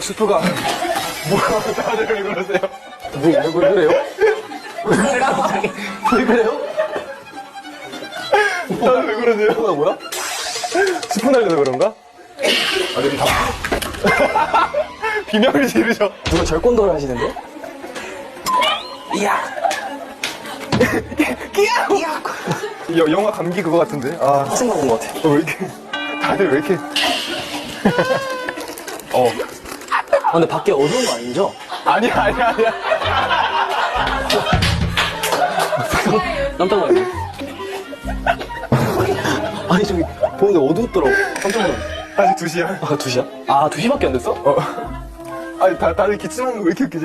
스프가. 뭐야, 다들 왜 그러세요? 왜 그래요? 왜 그래요? 다들 왜 그러세요? 뭐야? 스프 날려서 그런가? 아, 근데 다. 비명을 지르죠. 누가 절권도를 하시는데? 이야! 영화 감기 그거 같은데? 아, 생각 온것 같아. 왜 이렇게. 다들 왜 이렇게. 근데 밖에 어두운 거 아니죠? 아니야. 깜짝 놀랐네. 아니, 저기, 보는데 어두웠더라고. 깜짝 놀랐네. 아직 2시야. 아, 2시야? 아, 2시밖에 안 됐어? 아니, 다들 기침하는 거 왜 이렇게 웃기지?